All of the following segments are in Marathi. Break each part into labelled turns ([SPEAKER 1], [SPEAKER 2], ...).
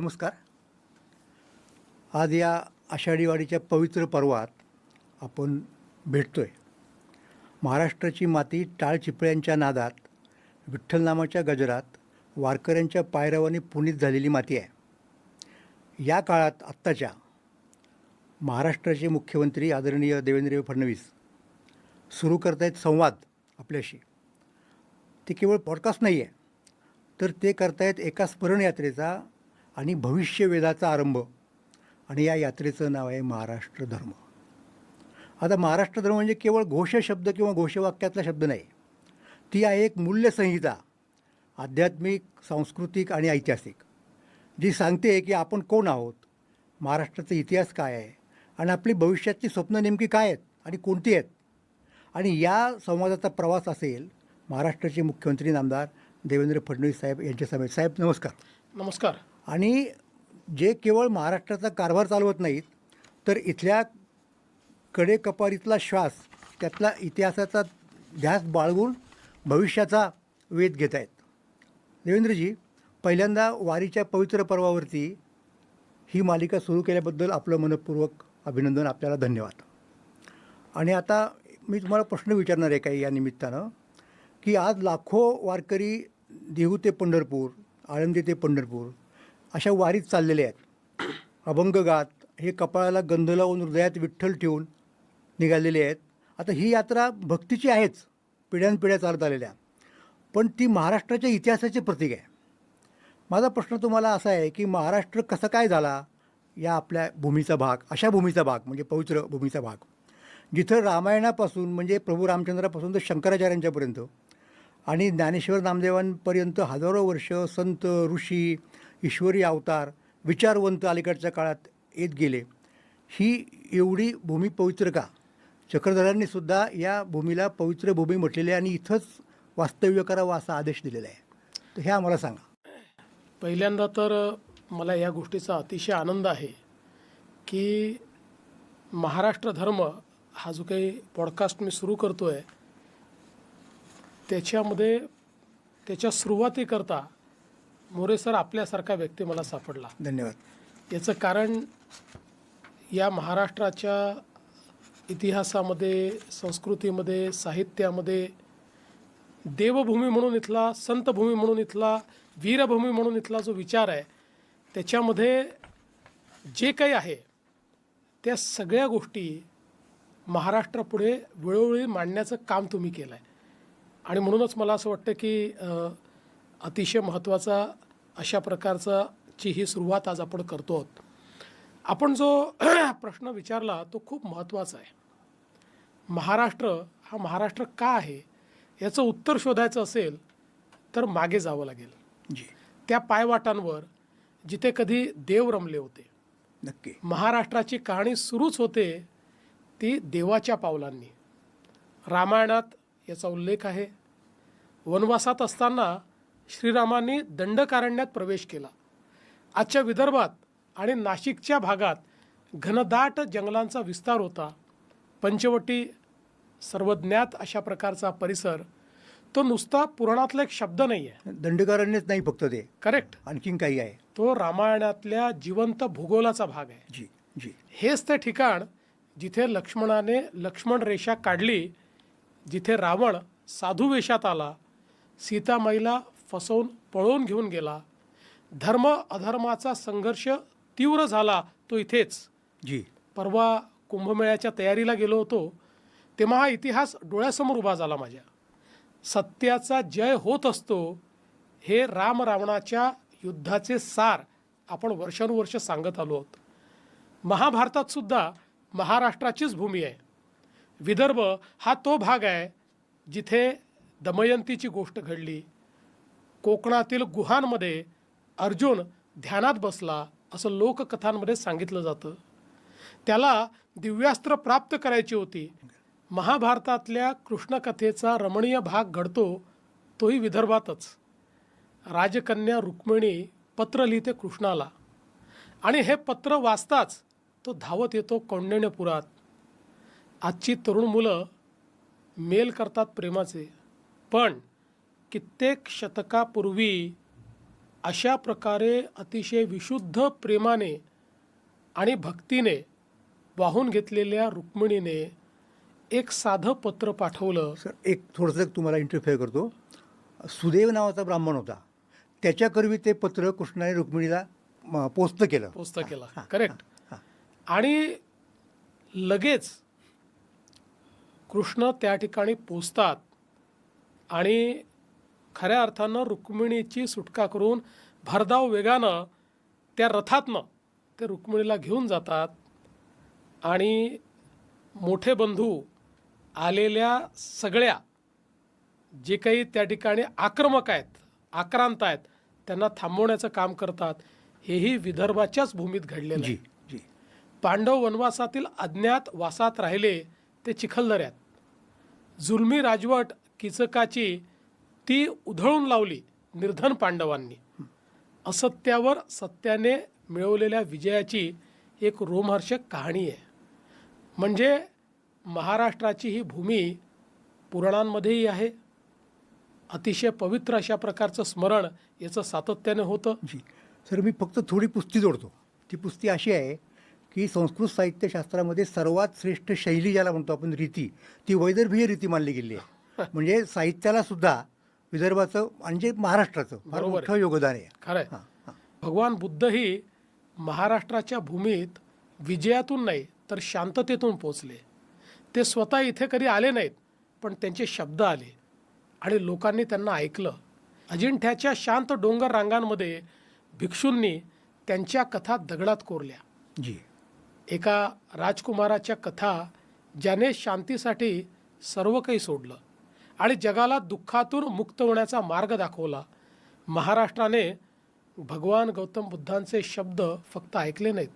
[SPEAKER 1] नमस्कार. आज या आषाढी वारीच्या पवित्र पर्वात आपण भेटतोय. महाराष्ट्राची माती टाळचिपळ्यांच्या नादात, विठ्ठलनामाच्या गजरात, वारकऱ्यांच्या पायरवानी पुनीत झालेली माती आहे. या काळात आत्ताच्या महाराष्ट्राचे मुख्यमंत्री आदरणीय देवेंद्र फडणवीस सुरू करत आहेत संवाद आपल्याशी. ते केवळ पॉडकास्ट नाही आहे, तर ते करतायत एका स्मरणयात्रेचा आणि भविष्यवेधाचा आरंभ. आणि या यात्रेचं नाव आहे महाराष्ट्र धर्म. आता महाराष्ट्र धर्म म्हणजे केवळ घोषशब्द किंवा घोषवाक्यातला शब्द नाही. ती आहे एक मूल्यसंहिता, आध्यात्मिक, सांस्कृतिक आणि ऐतिहासिक, जी सांगते की आपण कोण आहोत, महाराष्ट्राचा इतिहास काय आहे आणि आपली भविष्याची स्वप्न नेमकी काय आहेत आणि कोणती आहेत. आणि या संवादाचा प्रवास असेल महाराष्ट्राचे मुख्यमंत्री नामदार देवेंद्र फडणवीस साहेब यांच्या समेत. साहेब नमस्कार.
[SPEAKER 2] नमस्कार.
[SPEAKER 1] आणि जे केवळ महाराष्ट्राचा कारभार चालवत नाहीत, तर इथल्या कडेकपारीतला श्वास, त्यातला इतिहासाचा ध्यास बाळगून भविष्याचा वेध घेत आहेत. देवेंद्रजी, पहिल्यांदा वारीच्या पवित्र पर्वावरती ही मालिका सुरू केल्याबद्दल आपलं मनपूर्वक अभिनंदन, आपल्याला धन्यवाद. आणि आता मी तुम्हाला प्रश्न विचारणार आहे काही या निमित्तानं, की आज लाखो वारकरी देहू ते पंढरपूर, आळंदी ते पंढरपूर अशा वारीत चाललेले आहेत. अभंग गात, हे कपाळाला गंध लावून हृदयात विठ्ठल ठेवून निघालेले आहेत. आता ही यात्रा भक्तीची आहेच, पिढ्यानपिढ्या चालत आलेल्या, पण ती महाराष्ट्राच्या इतिहासाचे प्रतीक आहे. माझा प्रश्न तुम्हाला असा आहे की महाराष्ट्र कसा काय झाला या आपल्या भूमीचा भाग, अशा भूमीचा भाग म्हणजे पवित्र भूमीचा भाग, जिथं रामायणापासून म्हणजे प्रभू रामचंद्रापासून तर शंकराचार्यांच्यापर्यंत आणि ज्ञानेश्वर नामदेवांपर्यंत हजारो वर्ष संत, ऋषी, ईश्वरी अवतार, विचारवंत अलीकडच्या काळात येत गेले. ही एवढी भूमी पवित्र का? चक्रधरांनीसुद्धा या भूमीला पवित्र भूमी म्हटलेली आहे आणि इथंच वास्तव्य करावं असा आदेश दिलेला आहे. तर हे आम्हाला सांगा.
[SPEAKER 2] पहिल्यांदा तर मला या गोष्टीचा अतिशय आनंद आहे की महाराष्ट्र धर्म हा जो काही पॉडकास्ट मी सुरू करतो आहे, त्याच्यामध्ये त्याच्या सुरुवातीकरता मोरे सर आपल्यासारखा व्यक्ती मला सापडला.
[SPEAKER 1] धन्यवाद.
[SPEAKER 2] याचं कारण या महाराष्ट्राच्या इतिहासामध्ये, संस्कृतीमध्ये, साहित्यामध्ये देवभूमी म्हणून इथला, संतभूमी म्हणून इथला, वीरभूमी म्हणून इथला जो विचार आहे, त्याच्यामध्ये जे काही आहे त्या सगळ्या गोष्टी महाराष्ट्रापुढे वेळोवेळी मांडण्याचं काम तुम्ही केलं आहे. आणि म्हणूनच मला असं वाटतं की अतिशय महत्त्वाचा अशा प्रकारची ही सुरुवात आज आपण करतो आहोत. आपण जो प्रश्न विचारला तो खूप महत्त्वाचा आहे. महाराष्ट्र हा महाराष्ट्र का आहे याचं उत्तर शोधायचं असेल तर मागे जावं लागेल.
[SPEAKER 1] जी.
[SPEAKER 2] त्या पायवाटांवर जिथे कधी देव रमले होते.
[SPEAKER 1] नक्की.
[SPEAKER 2] महाराष्ट्राची कहाणी सुरूच होते ती देवाच्या पावलांनी. रामायणात याचा उल्लेख आहे. वनवासात असताना श्रीरामांनी दंडकारण्यात प्रवेश केला. आजच्या विदर्भात आणि नाशिकच्या भागात घनदाट जंगलांचा विस्तार होता. पंचवटी, सर्वज्ञात अशा प्रकारचा परिसर. तो नुसता पुराणातला एक शब्द नाही आहे.
[SPEAKER 1] दंडकारण्यच नाही फक्त ते,
[SPEAKER 2] करेक्ट,
[SPEAKER 1] आणखीन काही आहे.
[SPEAKER 2] तो रामायणातल्या जिवंत भूगोलाचा भाग आहे.
[SPEAKER 1] जी जी.
[SPEAKER 2] हेच ते ठिकाण जिथे लक्ष्मणाने लक्ष्मण रेषा काढली, जिथे रावण साधू वेशात आला, सीतामाईला फसवून पळवून घेऊन गेला, धर्म अधर्माचा संघर्ष तीव्र झाला, तो इथेच.
[SPEAKER 1] जी.
[SPEAKER 2] परवा कुंभमेळ्याच्या तयारीला गेलो होतो तेव्हा हा इतिहास डोळ्यासमोर उभा झाला माझ्या. सत्याचा जय होत असतो हे राम रावणाच्या युद्धाचे सार आपण वर्षानुवर्ष सांगत आलो आहोत. महाभारतात सुद्धा महाराष्ट्राचीच भूमी आहे. विदर्भ हा तो भाग आहे जिथे दमयंतीची गोष्ट घडली. कोकणातील गुहांमध्ये अर्जुन ध्यानात बसला असं लोककथांमध्ये सांगितलं जातं. त्याला दिव्यास्त्र प्राप्त करायची होती. महाभारतातल्या कृष्णकथेचा रमणीय भाग घडतो तोही विदर्भातच. राजकन्या रुक्मिणी पत्र लिहिते कृष्णाला आणि हे पत्र वाचताच तो धावत येतो कौंडिण्यपुरात. आजची तरुण मुलं मेल करतात प्रेमाचे, पण कित्येक शतकापूर्वी अशा प्रकारे अतिशय विशुद्ध प्रेमाने आणि भक्तीने वाहून घेतलेल्या रुक्मिणीने एक साधं पत्र पाठवलं.
[SPEAKER 1] सर एक थोडंसं तुम्हाला इंटरफेअर करतो. सुदेव नावाचा ब्राह्मण होता, त्याच्याकरवी ते पत्र कृष्णाने रुक्मिणीला पोस्ट केलं.
[SPEAKER 2] पोस्ट केलं, करेक्ट. आणि लगेच कृष्ण त्या ठिकाणी पोचतात आणि खऱ्या अर्थानं रुक्मिणीची सुटका करून भरधाव वेगानं त्या रथातनं ते रुक्मिणीला घेऊन जातात. आणि मोठे बंधू आलेल्या सगळ्या जे काही त्या ठिकाणी आक्रमक आहेत, आक्रांत आहेत, त्यांना थांबवण्याचं काम करतात. हेही विदर्भाच्याच भूमीत घडलेलं आहे.
[SPEAKER 1] जी.
[SPEAKER 2] पांडव वनवासातील अज्ञात वासात राहिले ते चिखलदऱ्यात. जुलमी राजवट किचकाची ती उधळून लावली निर्धन पांडवांनी. असत्यावर सत्याने मिळवलेल्या विजयाची एक रोमहर्षक कहाणी आहे. म्हणजे महाराष्ट्राची ही भूमी पुराणांमध्येही आहे. अतिशय पवित्र अशा प्रकारचं स्मरण याचं सातत्याने होतं.
[SPEAKER 1] जी सर, मी फक्त थोडी पुस्ती जोडतो. ती पुस्ती अशी आहे की संस्कृत साहित्यशास्त्रामध्ये सर्वात श्रेष्ठ शैली ज्याला म्हणतो आपण, रीती, ती वैदर्भीय रीती मानली गेली आहे. म्हणजे साहित्याला सुद्धा विदर्भाचं म्हणजे महाराष्ट्राचं फार मोठं योगदान आहे.
[SPEAKER 2] खरं आहे. भगवान बुद्धही महाराष्ट्राच्या भूमीत विजयातून नाही तर शांततेतून पोचले. ते स्वतः इथे कधी आले नाहीत, पण त्यांचे शब्द आले आणि लोकांनी त्यांना ऐकलं. अजिंठ्याच्या शांत डोंगर रांगांमध्ये भिक्षूंनी त्यांच्या कथा दगडात कोरल्या.
[SPEAKER 1] जी.
[SPEAKER 2] एका राजकुमाराच्या कथा ज्याने शांतीसाठी सर्व काही सोडलं आणि जगाला दुःखातून मुक्त होण्याचा मार्ग दाखवला. महाराष्ट्राने भगवान गौतम बुद्धांचे शब्द फक्त ऐकले नाहीत,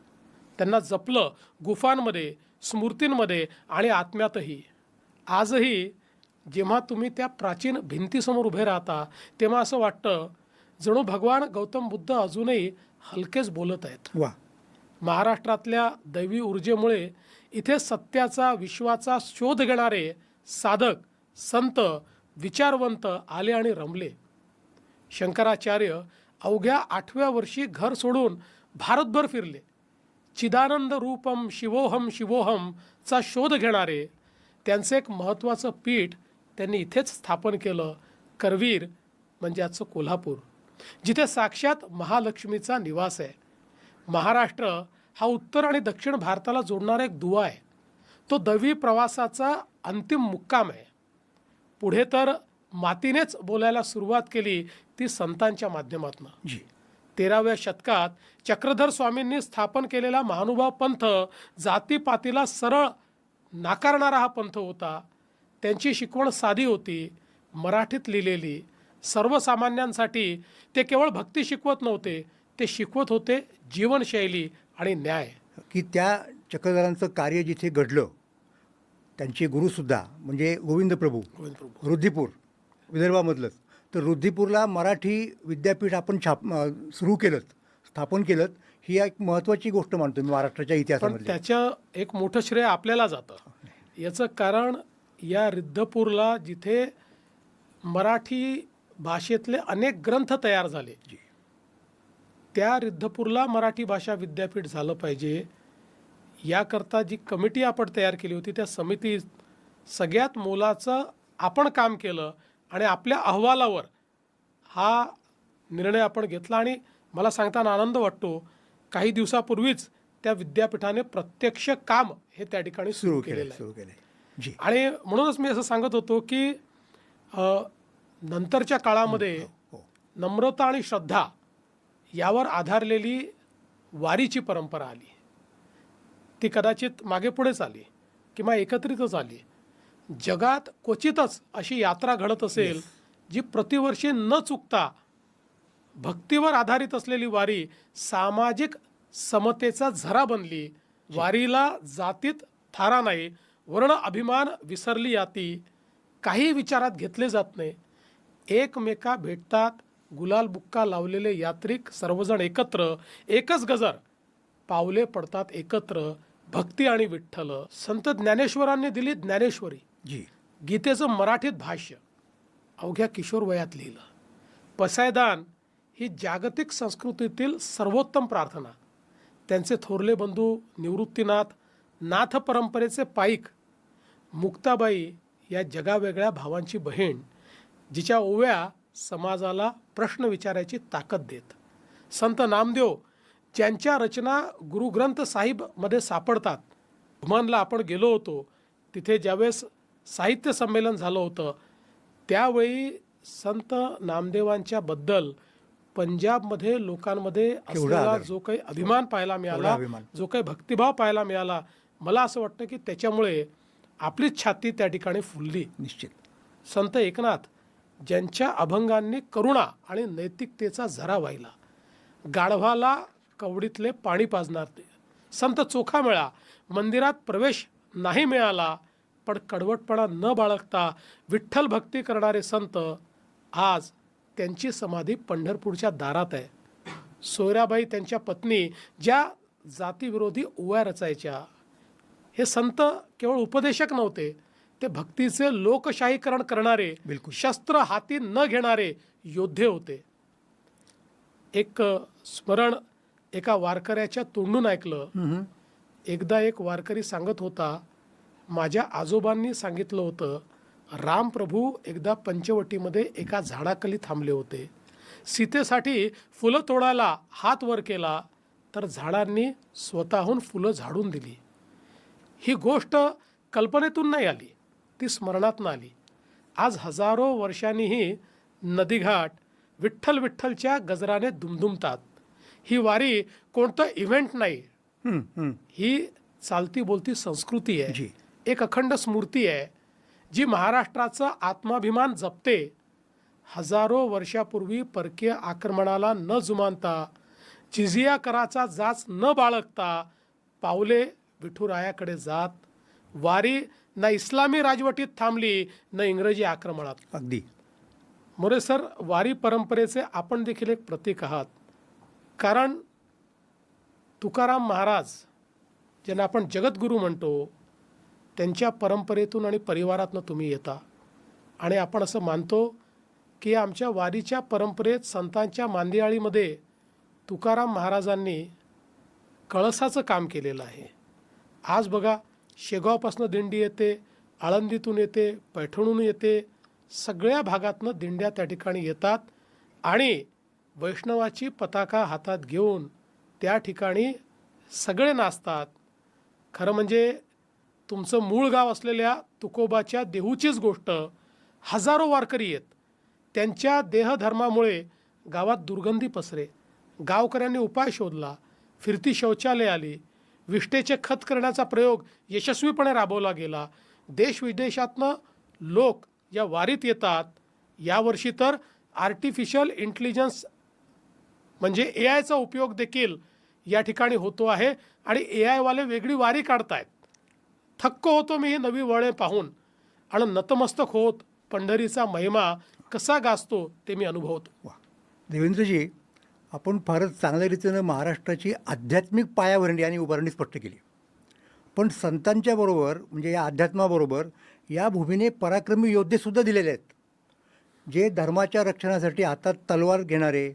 [SPEAKER 2] त्यांना जपलं गुफांमध्ये, स्मृतींमध्ये आणि आत्म्यातही. आजही जेव्हा तुम्ही त्या प्राचीन भिंतीसमोर उभे राहता तेव्हा असं वाटतं जणू भगवान गौतम बुद्ध अजूनही हलकेच बोलत आहेत.
[SPEAKER 1] वा.
[SPEAKER 2] महाराष्ट्रातल्या दैवी ऊर्जेमुळे इथे सत्याचा, विश्वाचा शोध घेणारे साधक, संत, विचारवंत आले आणि रमले. शंकराचार्य अवघ्या 8व्या वर्षी घर सोडून भारतभर फिरले. चिदानंद रूपम शिवोहम शिवोहम चा शोध घेणारे त्यांचं एक महत्त्वाचं पीठ त्यांनी इथेच स्थापन केलं. करवीर म्हणजे आजचं कोल्हापूर, जिथे साक्षात महालक्ष्मीचा निवास आहे. महाराष्ट्र हा उत्तर आणि दक्षिण भारताला जोडणारा एक दुवा आहे. तो दैवी प्रवासाचा अंतिम मुक्काम आहे. पुढे तर मातीनेच बोलायला सुरुवात केली, ती संतांच्या माध्यमातून.
[SPEAKER 1] जी.
[SPEAKER 2] 13व्या शतकात चक्रधर स्वामींनी स्थापन केलेला महानुभाव पंथ जातीपातीला सरळ नाकारणारा हा पंथ होता. त्यांची शिकवण साधी होती, मराठीत लिहिलेली. सर्वसामान्यांसाठी ते केवळ भक्ती शिकवत नव्हते, ते शिकवत होते जीवनशैली आणि न्याय.
[SPEAKER 1] की त्या चक्रधरांचं कार्य जिथे घडलं, त्यांचे गुरुसुद्धा म्हणजे गोविंद प्रभू रुद्दीपूर विदर्भामधलंच. तर रुद्दीपूरला मराठी विद्यापीठ आपण सुरू केलं, स्थापन केलं. ही एक महत्त्वाची गोष्ट मानतो मी महाराष्ट्राच्या
[SPEAKER 2] पण
[SPEAKER 1] इतिहासामध्ये.
[SPEAKER 2] त्याचं एक मोठं श्रेय आपल्याला जातं. याचं कारण या रिद्धपूरला जिथे मराठी भाषेतले अनेक ग्रंथ तयार झाले, त्या रिद्धपूरला मराठी भाषा विद्यापीठ झालं पाहिजे याकरता जी कमिटी आपण तयार केली होती, त्या समितीत सगळ्यात मोलाचं आपण काम केलं आणि आपल्या अहवालावर हा निर्णय आपण घेतला. आणि मला सांगताना आनंद वाटतो, काही दिवसापूर्वीच त्या विद्यापीठाने प्रत्यक्ष काम हे त्या ठिकाणी सुरू केलेलं आहे.
[SPEAKER 1] जी.
[SPEAKER 2] आणि म्हणूनच मी असं सांगत होतो की नंतरच्या काळामध्ये नम्रता आणि श्रद्धा यावर आधारलेली वारीची परंपरा आली. ती कदाचित मागे पुढेच आली किंवा एकत्रितच आली. जगात क्वचितच अशी यात्रा घडत असेल जी प्रतिवर्षी न चुकता भक्तीवर आधारित असलेली वारी सामाजिक समतेचा झरा बनली. वारीला जातीत थारा नाही, वर्ण अभिमान विसरली याती, काही विचारात घेतले जात नाही. एकमेका भेटतात, गुलाल बुक्का लावलेले यात्रिक सर्वजण एकत्र, एकच गजर, पावले पडतात एकत्र, भक्ती आणि विठ्ठल. संत ज्ञानेश्वरांनी दिली ज्ञानेश्वरी.
[SPEAKER 1] जी.
[SPEAKER 2] गीतेचं मराठीत भाष्य अवघ्या किशोर वयात लिहिलं. पसायदान ही जागतिक संस्कृतीतील सर्वोत्तम प्रार्थना. त्यांचे थोरले बंधू निवृत्तीनाथ, नाथ परंपरेचे पाईक, मुक्ताबाई या जगावेगळ्या भावांची बहीण, जिच्या ओव्या समाजाला प्रश्न विचारायची ताकद देत. संत नामदेव, ज्यांच्या रचना गुरुग्रंथ साहिबमध्ये सापडतात. ओमानला आपण गेलो होतो, तिथे ज्यावेळेस साहित्य संमेलन झालं होतं त्यावेळी संत नामदेवांच्या बद्दल पंजाबमध्ये लोकांमध्ये असलेला जो काही अभिमान पाहायला मिळाला, जो काही भक्तिभाव पाहायला मिळाला, मला असं वाटतं की त्याच्यामुळे आपलीच छाती त्या ठिकाणी फुलली.
[SPEAKER 1] निश्चित.
[SPEAKER 2] संत एकनाथ, ज्यांच्या अभंगांनी करुणा आणि नैतिकतेचा झरा वाहिला. गाढवाला कवडीतले पाणी पाजणार ते. संत चोखामेळा, मंदिरात प्रवेश नाही मिळाला पण कडवटपणा न बाळगता विठ्ठल भक्ती करणारे संत, आज त्यांची समाधी पंढरपूरच्या दारात आहे. सोयराबाई त्यांच्या पत्नी ज्या जातीविरोधी ओव्या रचायच्या, हे संत केवळ उपदेशक नव्हते, ते भक्तीचे लोकशाहीकरण करणारे,
[SPEAKER 1] बिलकुल.
[SPEAKER 2] शस्त्र हाती न घेणारे योद्धे होते. एक स्मरण एका वारकऱ्याच्या तोंडून ऐकलं. एकदा एक वारकरी सांगत होता, माझ्या आजोबांनी सांगितलं होतं, रामप्रभू एकदा पंचवटीमध्ये एका झाडाखाली थांबले होते. सीतेसाठी फुलं तोडायला हात वर केला तर झाडांनी स्वतःहून फुलं झाडून दिली. ही गोष्ट कल्पनेतून नाही आली, ती स्मरणातून आली. आज हजारो वर्षांनीही नदीघाट विठ्ठल विठ्ठलच्या गजराने दुमदुमतात. ही वारी कोणतं इव्हेंट नाही, ही चालती बोलती संस्कृती आहे. एक अखंड स्मृती आहे जी महाराष्ट्राचा आत्माभिमान जपते. हजारो वर्षापूर्वी परकीय आक्रमणाला न जुमानता, जिझिया कराचा जाच न बाळगता पावले विठुरायाकडे जात. वारी ना इस्लामी राजवटीत थांबली न इंग्रजी आक्रमणात.
[SPEAKER 1] अगदी.
[SPEAKER 2] मोरे सर, वारी परंपरेचे आपण देखील एक प्रतीक आहात. कारण तुकाराम महाराज, ज्यांना आपण जगद्गुरू म्हणतो, त्यांच्या परंपरेतून आणि परिवारातून तुम्ही येता. आणि आपण असं मानतो की आमच्या वारीच्या परंपरेत संतांच्या मांदियाळीमध्ये तुकाराम महाराजांनी कळसाचं काम केलेलं आहे. आज बघा, शेगावपासून दिंडी येते, आळंदीतून येते, पैठणहून येते, सगळ्या भागातनं दिंड्या त्या ठिकाणी येतात आणि वैष्णवाची पताका हातात घेऊन त्या ठिकाणी सगळे नाचतात. खरं म्हणजे तुमचं मूळ गाव असलेल्या तुकोबाच्या देहूचीच गोष्ट. हजारो वारकरी आहेत, त्यांच्या देहधर्मामुळे गावात दुर्गंधी पसरे. गावकऱ्यांनी उपाय शोधला, फिरती शौचालय आली, विष्टेचे खत करण्याचा प्रयोग यशस्वीपणे राबवला गेला. देशविदेशातनं लोक या वारीत येतात. यावर्षी तर आर्टिफिशियल इंटेलिजन्स म्हणजे AIचा उपयोग देखील या ठिकाणी होतो आहे आणि AIवाले वेगळी वारी काढतायत. थक्क होतो मी ही नवी वळे पाहून आणि नतमस्तक होत पंढरीचा महिमा कसा गाजतो ते मी अनुभवतो.
[SPEAKER 1] वा, देवेंद्रजी, आपण फारच चांगल्या रीतीनं महाराष्ट्राची आध्यात्मिक पायाभरणी आणि उभारणी स्पष्ट केली. पण संतांच्या बरोबर म्हणजे या अध्यात्माबरोबर या भूमीने पराक्रमी योद्धेसुद्धा दिलेले आहेत, जे धर्माच्या रक्षणासाठी हातात तलवार घेणारे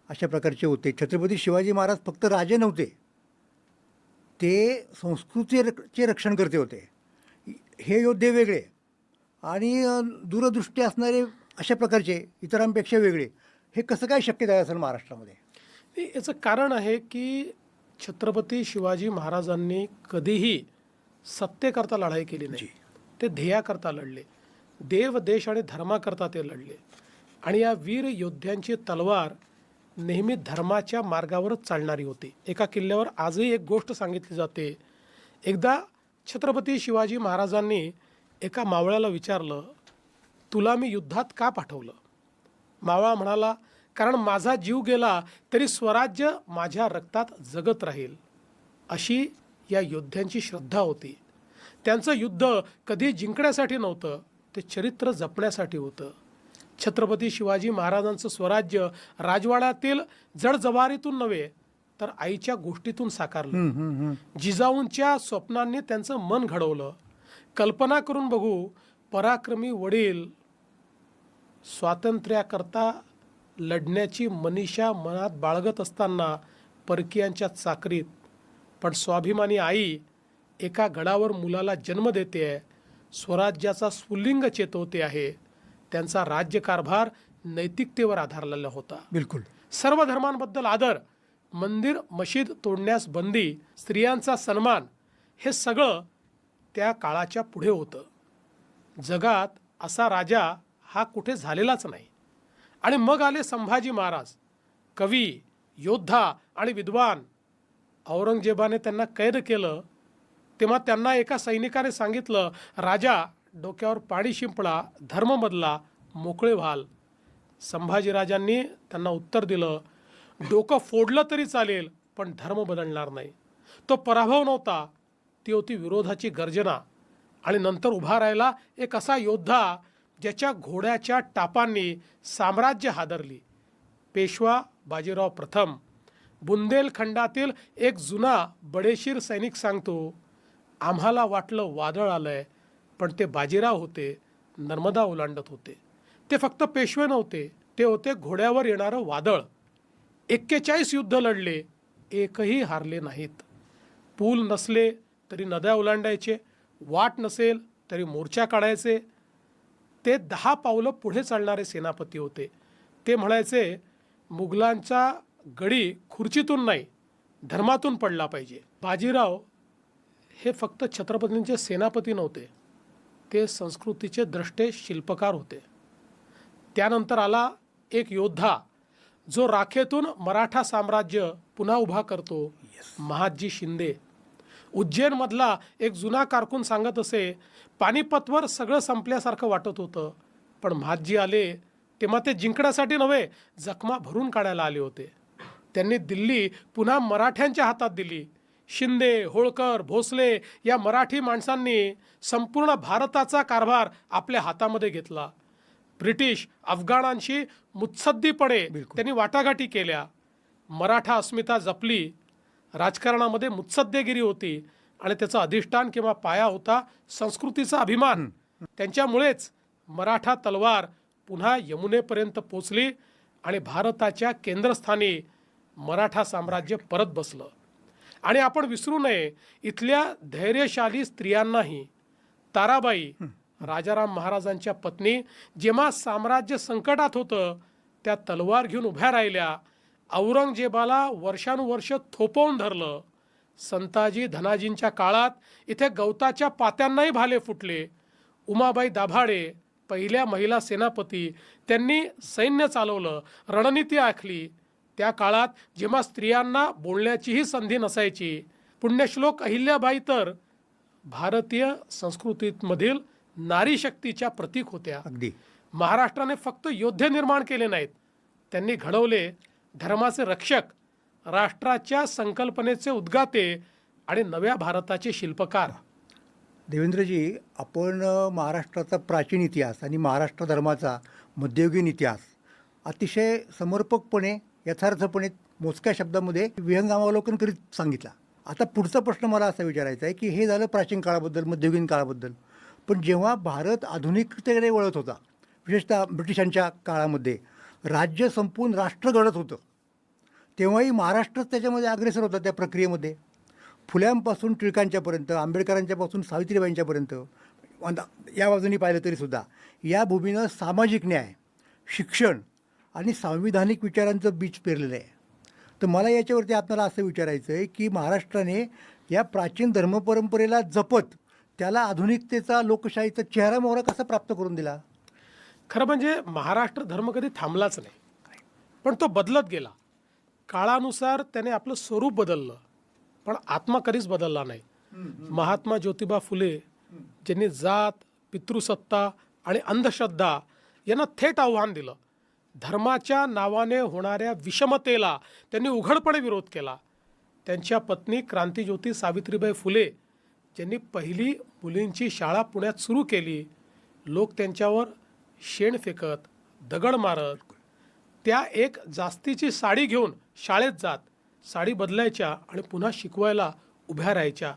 [SPEAKER 1] अशा प्रकारचे होते. छत्रपती शिवाजी महाराज फक्त राजे नव्हते, ते संस्कृतीचे रक्षण करते होते. हे योद्धे वेगळे आणि दूरदृष्टी असणारे अशा प्रकारचे इतरांपेक्षा वेगळे. हे कसं काय शक्य झालं असेल महाराष्ट्रामध्ये?
[SPEAKER 2] याचं कारण आहे की छत्रपती शिवाजी महाराजांनी कधीही सत्तेकरता लढाई केली नाही. ते ध्येयाकरता लढले, देव देश आणि धर्माकरता ते लढले. आणि या वीर योद्ध्यांची तलवार नेहमी धर्माच्या मार्गावरच चालणारी होती. एका किल्ल्यावर आजही एक गोष्ट सांगितली जाते. एकदा छत्रपती शिवाजी महाराजांनी एका मावळ्याला विचारलं, तुला मी युद्धात का पाठवलं? मावळा म्हणाला, कारण माझा जीव गेला तरी स्वराज्य माझ्या रक्तात जगत राहील. अशी या योद्ध्यांची श्रद्धा होती. त्यांचं युद्ध कधी जिंकण्यासाठी नव्हतं, ते चरित्र जपण्यासाठी होतं. छत्रपती शिवाजी महाराजांचं स्वराज्य राजवाड्यातील जडजवारीतून नव्हे तर आईच्या गोष्टीतून साकारलं. जिजाऊंच्या स्वप्नांनी त्यांचं मन घडवलं. कल्पना करून बघू, पराक्रमी वडील स्वातंत्र्याकरता लढण्याची मनीषा मनात बाळगत असताना परकीयांच्या चाकरीत, पण स्वाभिमानी आई एका गडावर मुलाला जन्म देते आहे, स्वराज्याचा स्फुल्लिंग चेतवते आहे. त्यांचा राज्यकारभार नैतिकतेवर आधारलेला होता.
[SPEAKER 1] बिलकुल.
[SPEAKER 2] सर्व धर्मांबद्दल आदर, मंदिर मशीद तोडण्यास बंदी, स्त्रियांचा सन्मान, हे सगळं त्या काळाच्या पुढे होतं. जगात असा राजा हा कुठे झालेलाच नाही. आणि मग आले संभाजी महाराज, कवी, योद्धा आणि विद्वान. औरंगजेबाने त्यांना कैद केलं तेव्हा त्यांना एका सैनिकाने सांगितलं, राजा, डोक्यावर पाणी शिंपडा, धर्म बदला, मोकळे व्हाल. संभाजीराजांनी त्यांना उत्तर दिलं, डोकं फोडलं तरी चालेल पण धर्म बदलणार नाही. तो पराभव नव्हता, ती होती विरोधाची गर्जना. आणि नंतर उभा राहिला एक असा योद्धा ज्याच्या घोड्याच्या टापांनी साम्राज्य हादरली. पेशवा बाजीराव प्रथम. बुंदेलखंडातील एक जुना बडेशीर सैनिक सांगतो, आम्हाला वाटलं वादळ आलंय, पण ते बाजीराव होते, नर्मदा ओलांडत होते. ते फक्त पेशवे नव्हते, ते होते घोड्यावर येणारं वादळ. 41 युद्ध लढले, एकही हारले नाहीत. पूल नसले तरी नद्या ओलांडायचे, वाट नसेल तरी मोर्चा काढायचे. ते 10 पावलं पुढे चालणारे सेनापती होते. ते म्हणायचे, मुघलांचा गडी खुर्चीतून नाही, धर्मातून पडला पाहिजे. बाजीराव हे फक्त छत्रपतींचे सेनापती नव्हते, ते संस्कृतीचे द्रष्टे शिल्पकार होते. त्यानंतर आला एक योद्धा जो राखेतून मराठा साम्राज्य पुन्हा उभा करतो, महादजी शिंदे. उज्जैनमधला एक जुना कारकून सांगत असे, पानिपतवर सगळं संपल्यासारखं वाटत होतं, पण महादजी आले तेव्हा ते जिंकण्यासाठी नव्हे, जखमा भरून काढायला आले होते. त्यांनी दिल्ली पुन्हा मराठ्यांच्या हातात दिली. शिंदे, होळकर, भोसले या मराठी माणसांनी संपूर्ण भारताचा कारभार आपल्या हातामध्ये घेतला. ब्रिटिश अफगाणांशी मुत्सद्दीपणे त्यांनी वाटाघाटी केल्या. मराठा अस्मिता जपली. राजकारणामध्ये मुत्सद्देगिरी होती आणि त्याचं अधिष्ठान किंवा पाया होता संस्कृतीचा अभिमान. त्यांच्यामुळेच मराठा तलवार पुन्हा यमुनेपर्यंत पोचली आणि भारताच्या केंद्रस्थानी मराठा साम्राज्य परत बसलं. आणि आपण विसरू नये, इथल्या धैर्यशाली स्त्रियांनाही. ताराबाई, राजाराम महाराजांच्या पत्नी, जेव्हा साम्राज्य संकटात होतं त्या तलवार घेऊन उभ्या राहिल्या. औरंगजेबाला वर्षानुवर्ष थोपवून धरलं. संताजी धनाजींच्या काळात इथे गवताच्या पात्यांनाही भाले फुटले. उमाबाई दाभाडे, पहिल्या महिला सेनापती, त्यांनी सैन्य चालवलं, रणनीती आखली. त्या काळात जेव्हा स्त्रियांना बोलण्याचीही संधी नसायची. पुण्यश्लोक अहिल्याबाई तर भारतीय संस्कृतीमधील नारी शक्तीच्या प्रतीक होत्या.
[SPEAKER 1] अगदी.
[SPEAKER 2] महाराष्ट्राने फक्त योद्धे निर्माण केले नाहीत, त्यांनी घडवले धर्माचे रक्षक, राष्ट्राच्या संकल्पनेचे उद्गाते आणि नव्या भारताचे शिल्पकार.
[SPEAKER 1] देवेंद्रजी, आपण महाराष्ट्राचा प्राचीन इतिहास आणि महाराष्ट्र धर्माचा मध्ययुगीन इतिहास अतिशय समर्पकपणे, यथार्थपणे, मोजक्या शब्दामध्ये विहंगावलोकन करीत सांगितला. आता पुढचा प्रश्न मला असा विचारायचा आहे की हे झालं प्राचीन काळाबद्दल, मध्ययुगीन काळाबद्दल. पण जेव्हा भारत आधुनिकतेकडे वळत होता, विशेषतः ब्रिटिशांच्या काळामध्ये राज्य संपून राष्ट्र घडत होतं, तेव्हाही महाराष्ट्रच त्याच्यामध्ये अग्रेसर होता त्या प्रक्रियेमध्ये. फुल्यांपासून टिळकांच्यापर्यंत, आंबेडकरांच्यापासून सावित्रीबाईंच्यापर्यंत, या बाजूनी पाहिलं तरीसुद्धा या भूमीनं सामाजिक न्याय, शिक्षण आणि सांविधानिक विचारांचं बीज पेरलेलं आहे. तर मला याच्यावरती आपल्याला असं विचारायचं आहे की महाराष्ट्राने या प्राचीन धर्मपरंपरेला जपत त्याला आधुनिकतेचा, लोकशाहीचा चेहरा मोहरा कसा प्राप्त करून दिला?
[SPEAKER 2] खरं म्हणजे महाराष्ट्र धर्म कधी थांबलाच नाही, पण तो बदलत गेला. काळानुसार त्याने आपलं स्वरूप बदललं, पण आत्मा कधीच बदलला नाही. महात्मा ज्योतिबा फुले, ज्यांनी जात, पितृसत्ता आणि अंधश्रद्धा यांना थेट आव्हान दिलं. धर्माच्या नावाने होणाऱ्या विषमतेला त्यांनी उघडपणे विरोध केला. त्यांच्या पत्नी क्रांतिज्योती सावित्रीबाई फुले, ज्यांनी पहिली मुलींची शाळा पुण्यात सुरू केली. लोक त्यांच्यावर शेण फेकत, दगड मारत. त्या एक जास्तीची साडी घेऊन शाळेत जात, साडी बदलायच्या आणि पुन्हा शिकवायला उभ्या राहायच्या.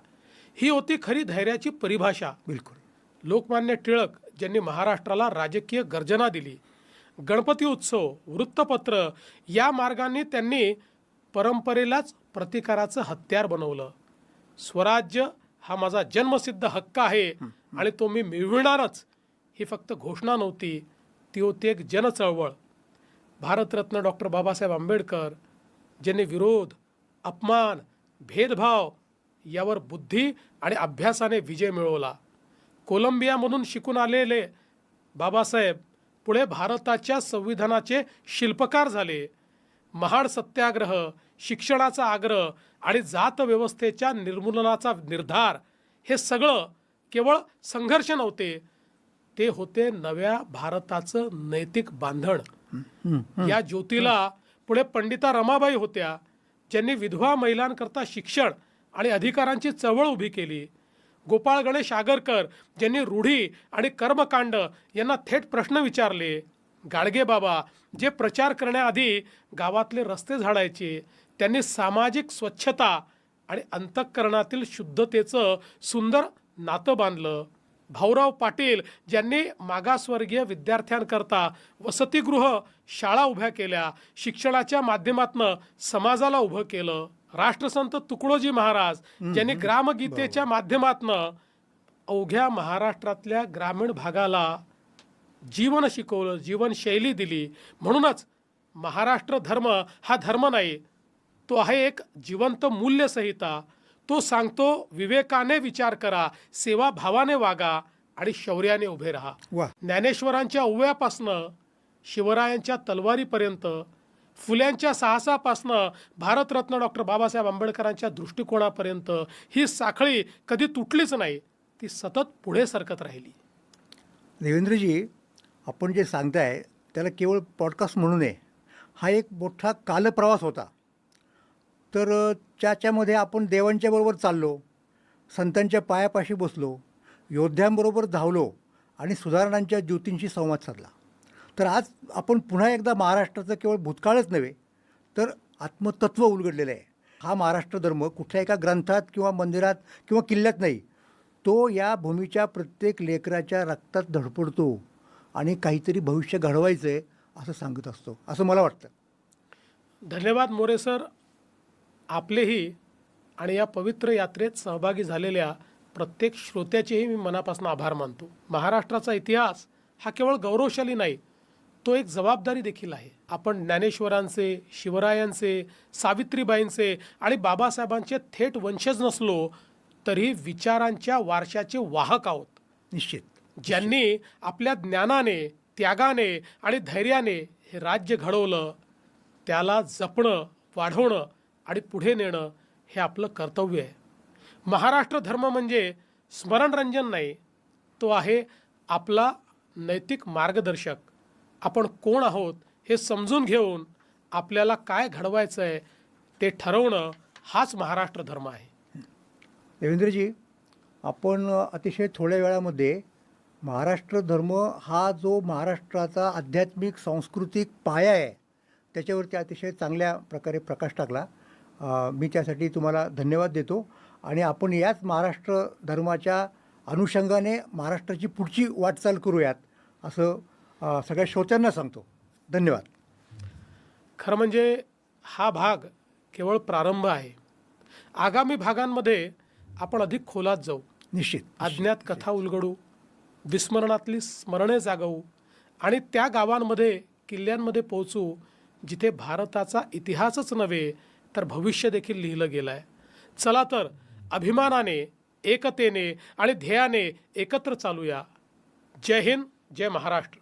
[SPEAKER 2] ही होती खरी धैर्याची परिभाषा.
[SPEAKER 1] बिलकुल.
[SPEAKER 2] लोकमान्य टिळक, ज्यांनी महाराष्ट्राला राजकीय गर्जना दिली. गणपती उत्सव, वृत्तपत्र या मार्गांनी त्यांनी परंपरेलाच प्रतिकाराचं हत्यार बनवलं. स्वराज्य हा माझा जन्मसिद्ध हक्क आहे आणि तो मी मिळविणारच ही फक्त घोषणा नव्हती, ती होती एक जनचळवळ. भारतरत्न डॉक्टर बाबासाहेब आंबेडकर ज्यांनी विरोध, अपमान, भेदभाव यावर बुद्धी आणि अभ्यासाने विजय मिळवला. कोलंबियामधून शिकून आलेले बाबासाहेब पुढे भारताच्या संविधानाचे शिल्पकार झाले. महाड सत्याग्रह, शिक्षणाचा आग्रह आणि जात व्यवस्थेच्या निर्मूलनाचा निर्धार हे सगळं केवळ संघर्ष नव्हते, ते होते नव्या भारताचं नैतिक बांधण. या ज्योतीला पुढे पंडिता रमाबाई होत्या, ज्यांनी विधवा महिलांकरता शिक्षण आणि अधिकारांची चळवळ उभी केली. गोपाळ गणेश आगरकर ज्यांनी रूढी आणि कर्मकांड यांना थेट प्रश्न विचारले. गाडगे बाबा जे प्रचार करण्याआधी गावातले रस्ते झाडायचे, त्यांनी सामाजिक स्वच्छता आणि अंतःकरणातील शुद्धतेचं सुंदर नातं बांधलं. भाऊराव पाटील ज्यांनी मागासवर्गीय विद्यार्थ्यांकरता वसतिगृह, शाळा उभ्या केल्या, शिक्षणाच्या माध्यमातून समाजाला उभं केलं. राष्ट्रसंत तुकडोजी महाराज ज्यांनी ग्रामगीतेच्या माध्यमातून अवघ्या महाराष्ट्रातल्या ग्रामीण भागाला जीवन शिकवलं, जीवनशैली दिली. म्हणूनच महाराष्ट्र धर्म हा धर्म नाही, तो आहे एक जिवंत मूल्यसंहिता. तो सांगतो विवेकाने विचार करा, सेवाभावाने वागा आणि शौर्याने उभे राहा.
[SPEAKER 1] वा.
[SPEAKER 2] ज्ञानेश्वरांच्या ओव्यापासनं शिवरायांच्या तलवारीपर्यंत, फुल्यांच्या साहसापासनं भारतरत्न डॉक्टर बाबासाहेब आंबेडकरांच्या दृष्टिकोनापर्यंत ही साखळी कधी तुटलीच नाही, ती सतत पुढे सरकत राहिली.
[SPEAKER 1] देवेंद्रजी, आपण जे सांगताय त्याला केवळ पॉडकास्ट म्हणू नये, हा एक मोठा कालप्रवास होता. तर त्याच्यामध्ये आपण देवांच्या बरोबर चाललो, संतांच्या पायापाशी बसलो, योद्ध्यांबरोबर धावलो आणि सुधारणांच्या ज्योतींशी संवाद साधला. तर आज आपण पुन्हा एकदा महाराष्ट्राचं केवळ भूतकाळच नव्हे तर आत्मतत्व उलगडलेलं आहे. हा महाराष्ट्र धर्म कुठल्या एका ग्रंथात किंवा मंदिरात किंवा किल्ल्यात नाही, तो या भूमीच्या प्रत्येक लेकराच्या रक्तात धडपडतो आणि काहीतरी भविष्य घडवायचं आहे असं सांगत असतो, असं मला वाटतं.
[SPEAKER 2] धन्यवाद मोरे सर. आपलेही आणि या पवित्र यात्रेत सहभागी झालेल्या प्रत्येक श्रोत्याचेही मी मनापासून आभार मानतो. महाराष्ट्राचा इतिहास हा केवळ गौरवशाली नाही, तो एक जबाबदारी देखील आहे. आपण ज्ञानेश्वरांचे, शिवरायांचे, सावित्रीबाईंचे आणि बाबासाहेबांचे थेट वंशज नसलो तरी विचारांच्या वारशाचे वाहक आहोत.
[SPEAKER 1] निश्चित.
[SPEAKER 2] ज्यांनी आपल्या ज्ञानाने, त्यागाने आणि धैर्याने हे राज्य घडवलं, त्याला जपणं, वाढवणं आणि पुढे नेणं हे आपलं कर्तव्य आहे. महाराष्ट्र धर्म म्हणजे स्मरणरंजन नाही, तो आहे आपला नैतिक मार्गदर्शक. आपण कोण आहोत हे समजून घेऊन आपल्याला काय घडवायचं आहे ते ठरवणं, हाच महाराष्ट्र धर्म आहे.
[SPEAKER 1] देवेंद्रजी, आपण अतिशय थोड्या वेळामध्ये महाराष्ट्र धर्म हा जो महाराष्ट्राचा आध्यात्मिक सांस्कृतिक पाया आहे त्याच्यावरती अतिशय चांगल्या प्रकारे प्रकाश टाकला. मी त्यासाठी तुम्हाला धन्यवाद देतो आणि आपण याच महाराष्ट्र धर्माच्या अनुषंगाने महाराष्ट्राची पुढची वाटचाल करूयात असं सगळ्या श्रोत्यांना सांगतो. धन्यवाद.
[SPEAKER 2] खरं म्हणजे हा भाग केवळ प्रारंभ आहे. आगामी भागांमध्ये आपण अधिक खोलात जाऊ,
[SPEAKER 1] निश्चित.
[SPEAKER 2] अज्ञात कथा उलगडू, विस्मरणातली स्मरणे जागवू आणि त्या गावांमध्ये, किल्ल्यांमध्ये पोहोचू जिथे भारताचा इतिहासच नव्हे तर भविष्य देखील लिहिलं गेलं आहे. चला तर अभिमानाने, एकतेने आणि ध्येयाने एकत्र चालूया. जय हिंद, जय महाराष्ट्र.